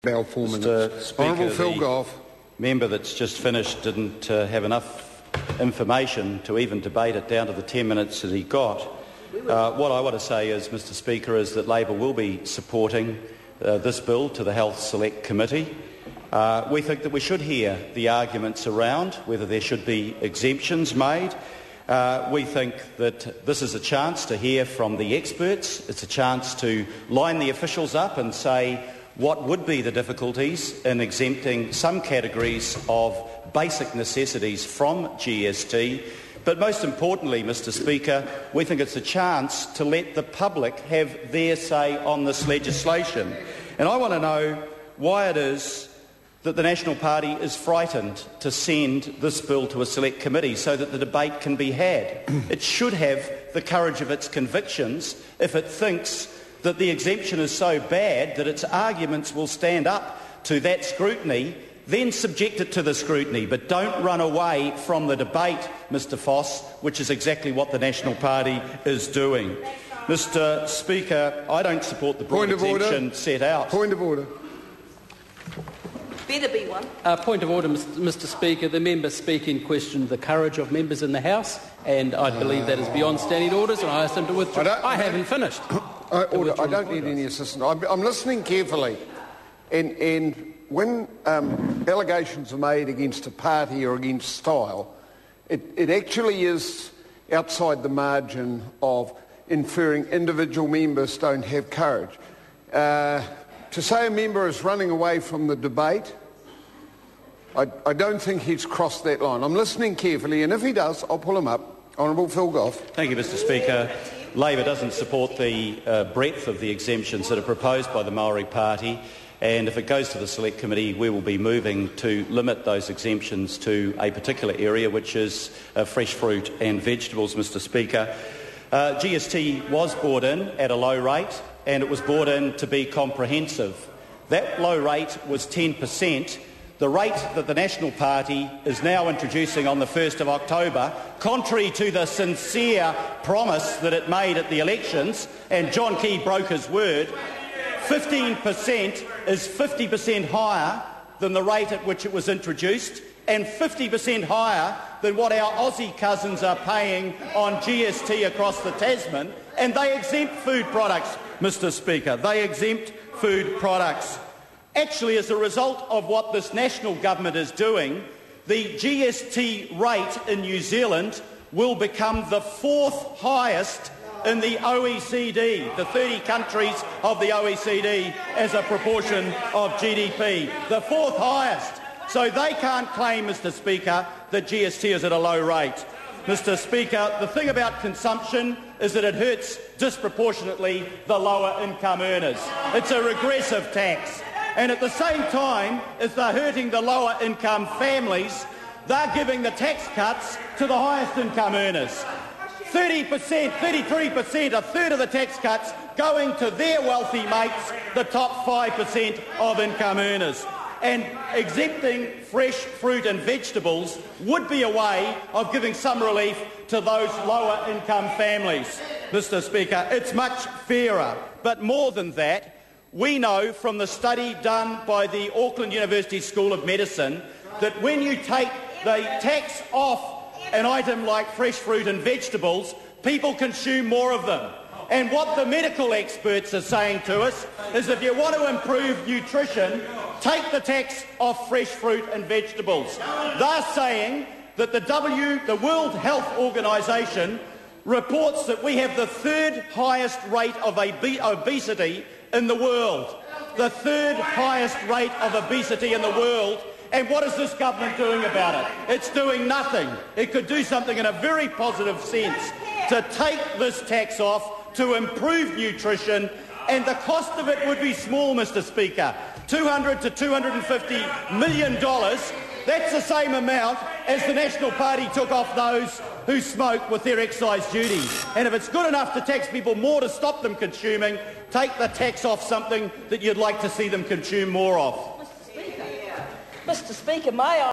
About 4 minutes. Mr. Speaker, Honourable Phil Goff. Member that's just finished didn't have enough information to even debate it down to the 10 minutes that he got. What I want to say is, Mr. Speaker, is that Labor will be supporting this bill to the Health Select Committee. We think that we should hear the arguments around whether there should be exemptions made. We think that this is a chance to hear from the experts. It's a chance to line the officials up and say what would be the difficulties in exempting some categories of basic necessities from GST. But most importantly, Mr. Speaker, we think it's a chance to let the public have their say on this legislation. And I want to know why it is that the National Party is frightened to send this bill to a select committee so that the debate can be had. It should have the courage of its convictions if it thinks that the exemption is so bad that its arguments will stand up to that scrutiny. Then subject it to the scrutiny, but don't run away from the debate, Mr. Foss, which is exactly what the National Party is doing. Mr. Speaker, I don't support the broad exemption set out. Point of order. Better be one. Point of order, Mr. Speaker. The member speaking questioned the courage of members in the House, and I believe that is beyond standing orders, and I asked him to withdraw. I haven't finished. I don't need any assistance. I'm listening carefully, and when allegations are made against a party or against style, it actually is outside the margin of inferring individual members don't have courage. To say a member is running away from the debate, I don't think he's crossed that line. I'm listening carefully, and if he does, I'll pull him up. Honourable Phil Goff. Thank you, Mr. Speaker. Labor doesn't support the breadth of the exemptions that are proposed by the Maori Party, and if it goes to the Select Committee, we will be moving to limit those exemptions to a particular area, which is fresh fruit and vegetables, Mr. Speaker. GST was brought in at a low rate, and it was brought in to be comprehensive. That low rate was 10%. The rate that the National Party is now introducing on the 1st of October, contrary to the sincere promise that it made at the elections, and John Key broke his word, 15% is 50% higher than the rate at which it was introduced, and 50% higher than what our Aussie cousins are paying on GST across the Tasman, and they exempt food products, Mr. Speaker. They exempt food products. Actually, as a result of what this national government is doing, the GST rate in New Zealand will become the 4th highest in the OECD, the 30 countries of the OECD as a proportion of GDP, the 4th highest. So they can't claim, Mr. Speaker, that GST is at a low rate. Mr. Speaker, the thing about consumption is that it hurts disproportionately the lower income earners. It's a regressive tax. And at the same time as they're hurting the lower income families, they're giving the tax cuts to the highest income earners. 30%, 33%, a third of the tax cuts going to their wealthy mates, the top 5% of income earners. And exempting fresh fruit and vegetables would be a way of giving some relief to those lower income families. Mr. Speaker, it's much fairer. But more than that, we know from the study done by the Auckland University School of Medicine that when you take the tax off an item like fresh fruit and vegetables, people consume more of them. And what the medical experts are saying to us is if you want to improve nutrition, take the tax off fresh fruit and vegetables. They're saying that the World Health Organisation reports that we have the 3rd highest rate of obesity in the world. The 3rd highest rate of obesity in the world. And what is this government doing about it? It's doing nothing. It could do something in a very positive sense to take this tax off, to improve nutrition, and the cost of it would be small, Mr. Speaker. $200 to $250 million. That's the same amount as the National Party took off those who smoke with their excise duties. And if it's good enough to tax people more to stop them consuming, take the tax off something that you'd like to see them consume more of. Mr. Speaker, may I